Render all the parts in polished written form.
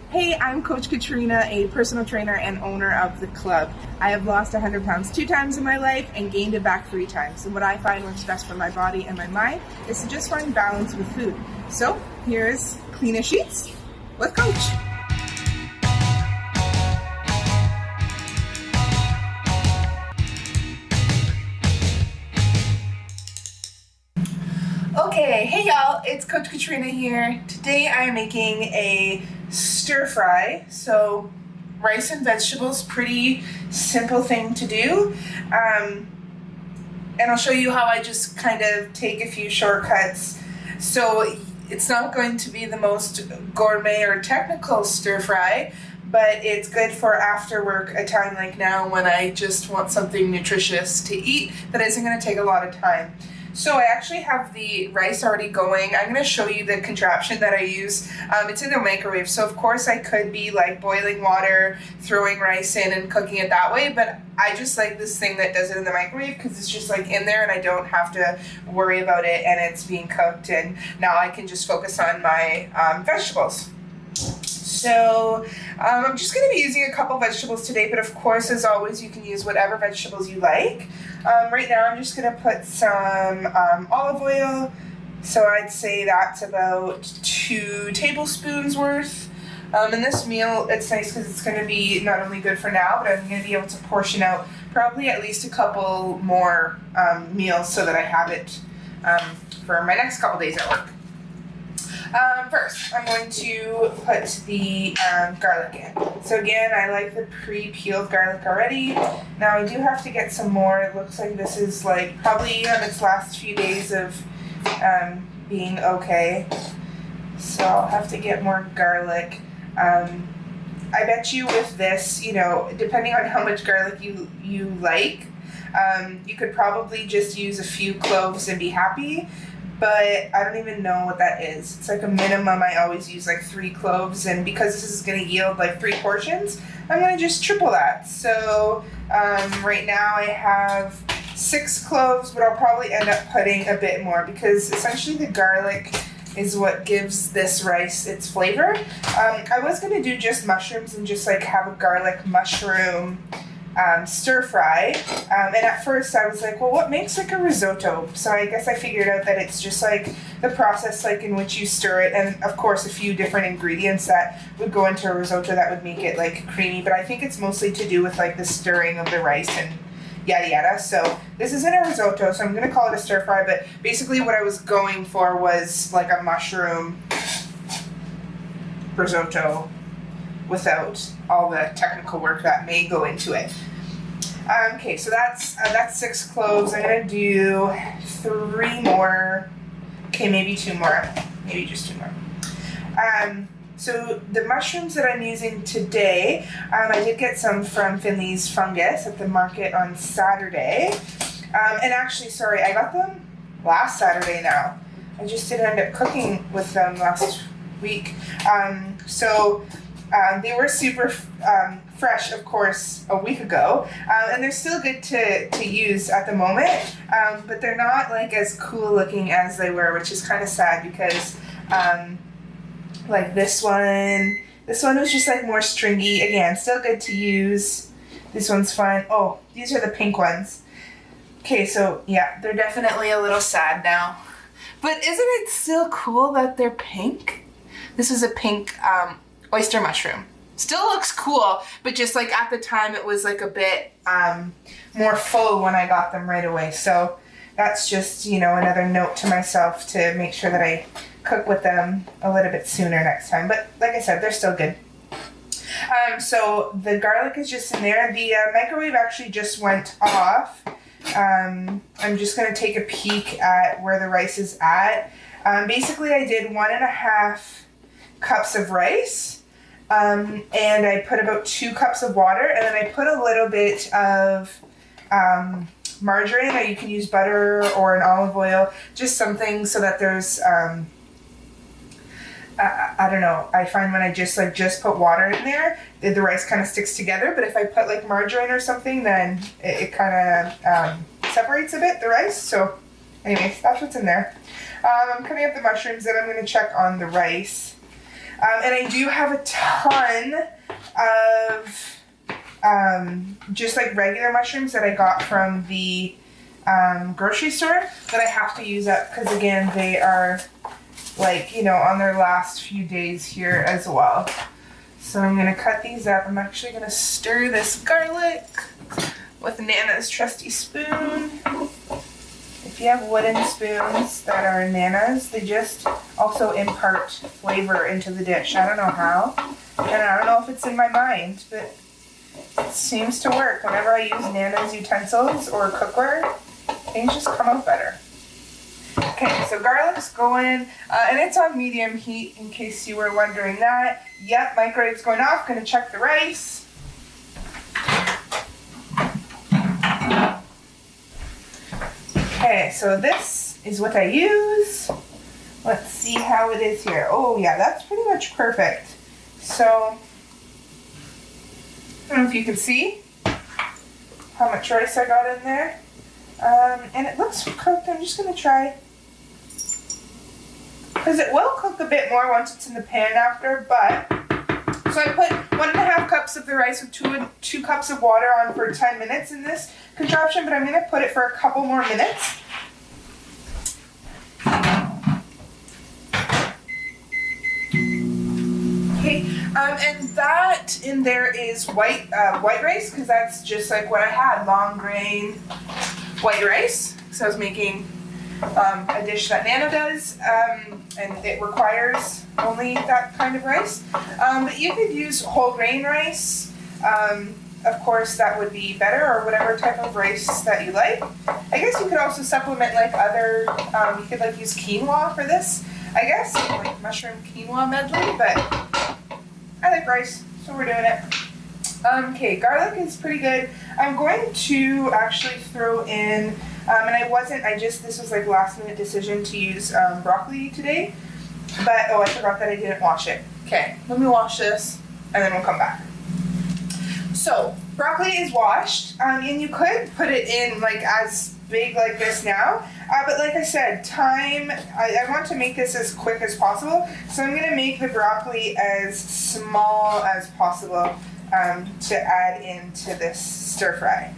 Hey, I'm Coach Katrina, a personal trainer and owner of the club. I have lost 100 pounds 2 times in my life and gained it back 3 times. And what I find works best for my body and my mind is to just find balance with food. So here's Kleanish Eats with Coach. Okay, hey y'all, it's Coach Katrina here. Today I'm making a stir fry. So rice and vegetables, pretty simple thing to do. And I'll show you how I just kind of take a few shortcuts. So it's not going to be the most gourmet or technical stir fry, but it's good for after work, a time like now when I just want something nutritious to eat that isn't going to take a lot of time. So I actually have the rice already going. I'm going to show you the contraption that I use. It's in the microwave, so of course I could be like boiling water, throwing rice in and cooking it that way, but I just like this thing that does it in the microwave because it's just like in there and I don't have to worry about it and it's being cooked, and now I can just focus on my vegetables. So I'm just going to be using a couple vegetables today, but of course, as always, you can use whatever vegetables you like. Right now, I'm just going to put some olive oil. So I'd say that's about 2 tablespoons worth. And this meal, it's nice because it's going to be not only good for now, but I'm going to be able to portion out probably at least a couple more meals so that I have it for my next couple days at work. First, I'm going to put the garlic in. So again, I like the pre-peeled garlic already. Now I do have to get some more. It looks like this is like probably on its last few days of being okay. So I'll have to get more garlic. I bet you with this, you know, depending on how much garlic you like, you could probably just use a few cloves and be happy. But I don't even know what that is. It's like a minimum. I always use like 3 cloves, and because this is going to yield like 3 portions, I'm going to just triple that. So right now I have 6 cloves, but I'll probably end up putting a bit more because essentially the garlic is what gives this rice its flavor. I was going to do just mushrooms and just like have a garlic mushroom stir fry, and at first I was like, well, what makes like a risotto? So I guess I figured out that it's just like the process like in which you stir it, and of course a few different ingredients that would go into a risotto that would make it like creamy, but I think it's mostly to do with like the stirring of the rice and yada yada. So this isn't a risotto, so I'm gonna call it a stir fry, but basically what I was going for was like a mushroom risotto without all the technical work that may go into it. Okay, so that's 6 cloves. I'm gonna do 3 more. Okay, maybe 2 more. Maybe just 2 more. So the mushrooms that I'm using today, I did get some from Finley's Fungus at the market on Saturday. And actually, sorry, I got them last Saturday now. I just didn't end up cooking with them last week. They were super fresh, of course, a week ago, and they're still good to use at the moment, but they're not like as cool looking as they were, which is kind of sad because like this one was just like more stringy. Again, still good to use. This one's fun. Oh, these are the pink ones. Okay, so yeah, they're definitely a little sad now, but isn't it still cool that they're pink? This is a pink oyster mushroom. Still looks cool, but just like at the time it was like a bit more full when I got them right away. So that's just, you know, another note to myself to make sure that I cook with them a little bit sooner next time. But like I said, they're still good. So the garlic is just in there. The microwave actually just went off. I'm just going to take a peek at where the rice is at. Basically, I did 1.5 cups of rice. And I put about 2 cups of water, and then I put a little bit of margarine, or you can use butter or an olive oil, just something so that there's, I don't know, I find when I just put water in there, the rice kind of sticks together, but if I put like margarine or something, then it kind of separates a bit, the rice. So anyways, that's what's in there. I'm cutting up the mushrooms, then I'm going to check on the rice. And I do have a ton of just like regular mushrooms that I got from the grocery store that I have to use up because again they are like, you know, on their last few days here as well. So I'm going to cut these up. I'm actually going to stir this garlic with Nana's trusty spoon. If you have wooden spoons that are Nana's, they just also impart flavor into the dish. I don't know how, and I don't know if it's in my mind, but it seems to work. Whenever I use Nana's utensils or cookware, things just come out better. Okay, so garlic's going, and it's on medium heat in case you were wondering that. Yep, microwave's going off. Gonna check the rice. Okay, so this is what I use. Let's see how it is here. Oh yeah, that's pretty much perfect. So, I don't know if you can see how much rice I got in there. And it looks cooked. I'm just gonna try. Because it will cook a bit more once it's in the pan after, but, so I put 1.5 cups of the rice with two cups of water on for 10 minutes in this contraption, but I'm going to put it for a couple more minutes. Okay, and that in there is white rice, because that's just like what I had, long grain white rice. So I was making a dish that Nana does, and it requires only that kind of rice. But you could use whole grain rice. Of course, that would be better, or whatever type of rice that you like. I guess you could also supplement like other, you could like use quinoa for this, I guess, like mushroom quinoa medley, but I like rice, so we're doing it. Okay, garlic is pretty good. I'm going to actually throw in, and this was like last minute decision to use broccoli today, but, oh, I forgot that I didn't wash it. Okay, let me wash this, and then we'll come back. So, broccoli is washed, and you could put it in like as big like this now, but like I said, I want to make this as quick as possible, so I'm going to make the broccoli as small as possible to add into this stir fry.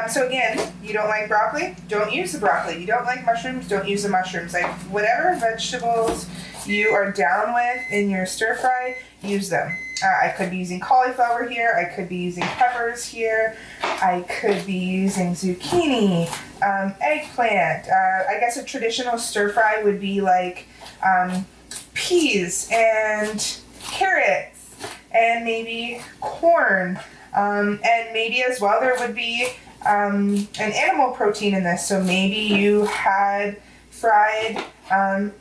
So again, you don't like broccoli, don't use the broccoli. You don't like mushrooms, don't use the mushrooms. Like whatever vegetables you are down with in your stir fry, use them. I could be using cauliflower here, I could be using peppers here, I could be using zucchini, eggplant. I guess a traditional stir fry would be like peas and carrots and maybe corn. And maybe as well there would be an animal protein in this. So maybe you had fried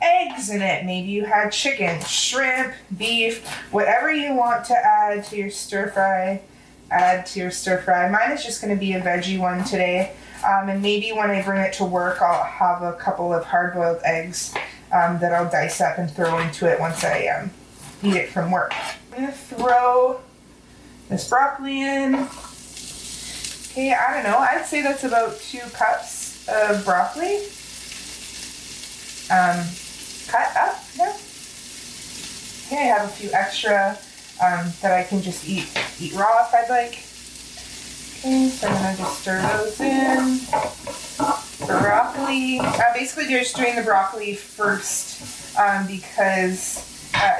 eggs in it. Maybe you had chicken, shrimp, beef, whatever you want to add to your stir fry, add to your stir fry. Mine is just going to be a veggie one today. And maybe when I bring it to work, I'll have a couple of hard-boiled eggs that I'll dice up and throw into it once I eat it from work. I'm going to throw this broccoli in. Okay, I don't know. I'd say that's about 2 cups of broccoli. Cut up now. Okay, I have a few extra that I can just eat raw if I'd like. Okay, so I'm gonna just stir those in. Broccoli. Basically, you're just doing the broccoli first because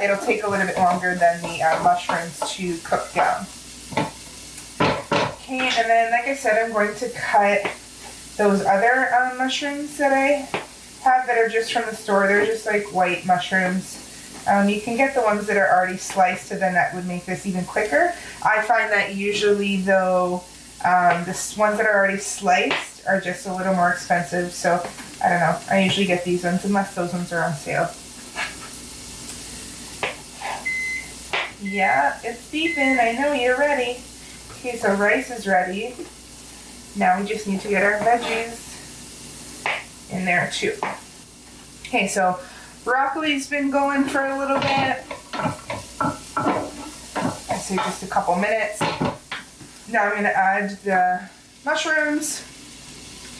it'll take a little bit longer than the mushrooms to cook down. Okay, and then like I said, I'm going to cut those other mushrooms that I have that are just from the store. They're just like white mushrooms. You can get the ones that are already sliced, and then that would make this even quicker. I find that usually though, the ones that are already sliced are just a little more expensive, so I don't know. I usually get these ones unless those ones are on sale. Yeah, it's beeping. I know you're ready. Okay, so rice is ready. Now we just need to get our veggies in there too. Okay, so broccoli's been going for a little bit. I'd say just a couple minutes. Now I'm going to add the mushrooms,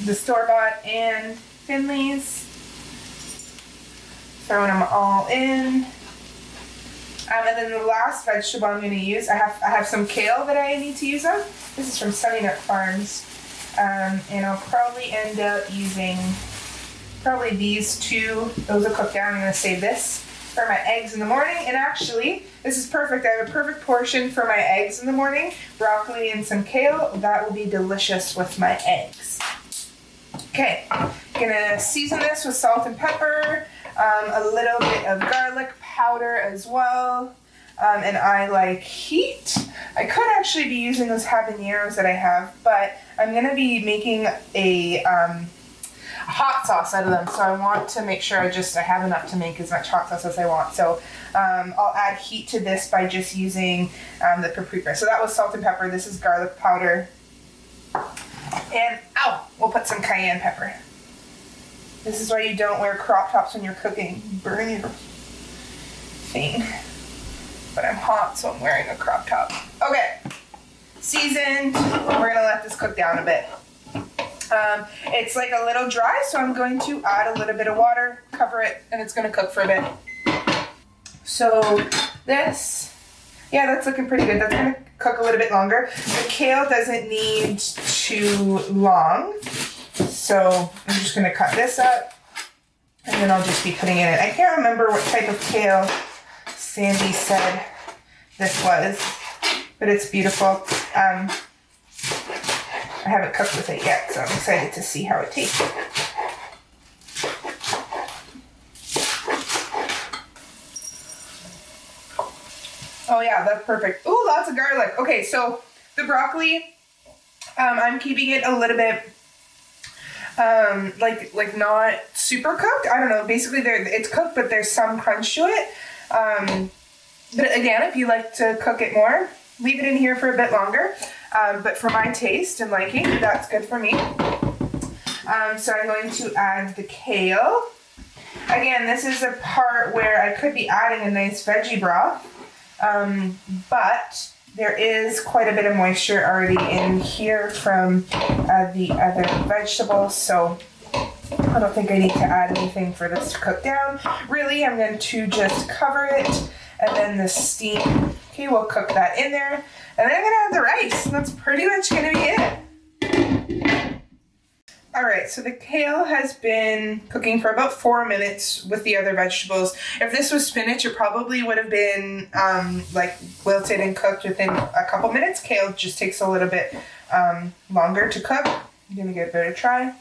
the store-bought and Finley's. Throwing them all in. And then the last vegetable I'm going to use, I have some kale that I need to use up. This is from Sunny Nook Farms. And I'll probably end up using probably these two. Those will cook down. I'm going to save this for my eggs in the morning. And actually, this is perfect. I have a perfect portion for my eggs in the morning. Broccoli and some kale. That will be delicious with my eggs. Okay, gonna season this with salt and pepper, a little bit of garlic powder as well, and I like heat. I could actually be using those habaneros that I have, but I'm gonna be making a hot sauce out of them, so I want to make sure I have enough to make as much hot sauce as I want. So I'll add heat to this by just using the paprika. So that was salt and pepper. This is garlic powder. And, we'll put some cayenne pepper. This is why you don't wear crop tops when you're cooking. Burn your thing. But I'm hot, so I'm wearing a crop top. Okay, seasoned. We're gonna let this cook down a bit. It's like a little dry, so I'm going to add a little bit of water, cover it, and it's gonna cook for a bit. So this, yeah, that's looking pretty good. That's gonna cook a little bit longer. The kale doesn't need too long, so I'm just gonna cut this up, and then I'll just be putting it in. I can't remember what type of kale Sandy said this was, but it's beautiful. I haven't cooked with it yet, so I'm excited to see how it tastes. Oh yeah, that's perfect. Ooh, lots of garlic. Okay, so the broccoli, I'm keeping it a little bit, like not super cooked. I don't know. Basically, it's cooked, but there's some crunch to it. But again, if you like to cook it more, leave it in here for a bit longer. But for my taste and liking, that's good for me. So I'm going to add the kale. Again, this is a part where I could be adding a nice veggie broth. But there is quite a bit of moisture already in here from the other vegetables, so I don't think I need to add anything for this to cook down. Really, I'm going to just cover it, and then the steam, okay, we'll cook that in there, and then I'm going to add the rice, and that's pretty much going to be it. Alright, so the kale has been cooking for about 4 minutes with the other vegetables. If this was spinach, it probably would have been like wilted and cooked within a couple minutes. Kale just takes a little bit longer to cook. I'm going to give it a try.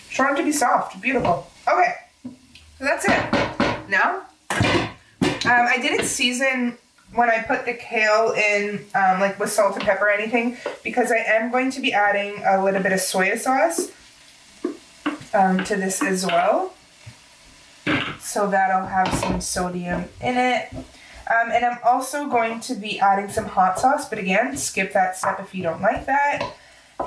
Just want it to be soft. Beautiful. Okay, so that's it. Now, I didn't season when I put the kale in, like with salt and pepper or anything, because I am going to be adding a little bit of soy sauce to this as well. So that'll have some sodium in it. And I'm also going to be adding some hot sauce, but again, skip that step if you don't like that.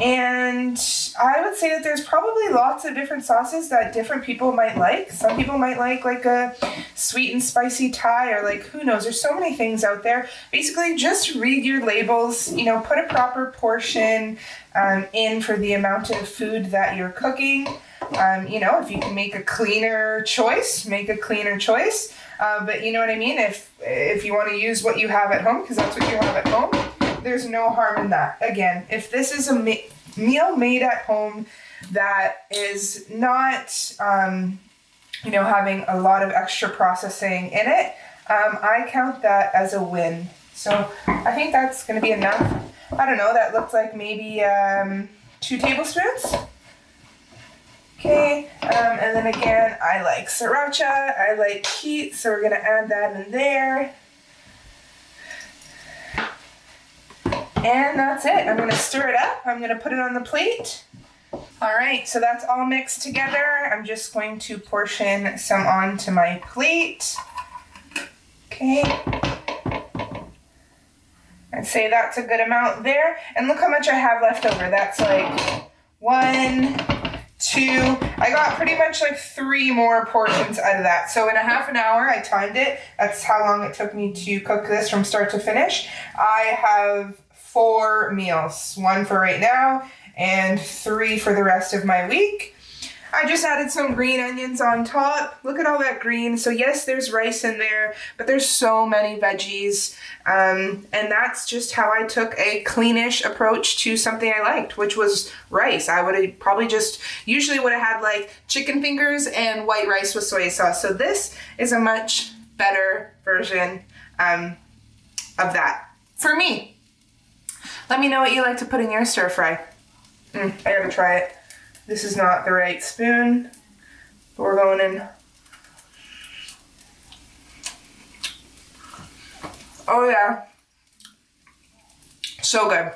And I would say that there's probably lots of different sauces that different people might like. Some people might like a sweet and spicy Thai, or like, who knows, there's so many things out there. Basically, just read your labels, put a proper portion in for the amount of food that you're cooking. If you can make a cleaner choice, make a cleaner choice. But you know what I mean? If you want to use what you have at home, because that's what you have at home, there's no harm in that. Again, if this is a meal made at home that is not, having a lot of extra processing in it, I count that as a win. So I think that's going to be enough. I don't know, that looks like maybe 2 tablespoons. Okay, and then again, I like sriracha, I like heat, so we're going to add that in there. And that's it. I'm going to stir it up. I'm going to put it on the plate. All right, so that's all mixed together. I'm just going to portion some onto my plate. Okay. I'd say that's a good amount there. And look how much I have left over. That's like 1, 2. I got pretty much like 3 more portions out of that. So in a half an hour, I timed it. That's how long it took me to cook this from start to finish. I have 4 meals, 1 for right now and 3 for the rest of my week. I just added some green onions on top. Look at all that green. So yes, there's rice in there, but there's so many veggies. And that's just how I took a cleanish approach to something I liked, which was rice. I would have probably usually would have had like chicken fingers and white rice with soy sauce. So this is a much better version of that for me. Let me know what you like to put in your stir fry. I gotta try it. This is not the right spoon, but we're going in. Oh yeah. So good.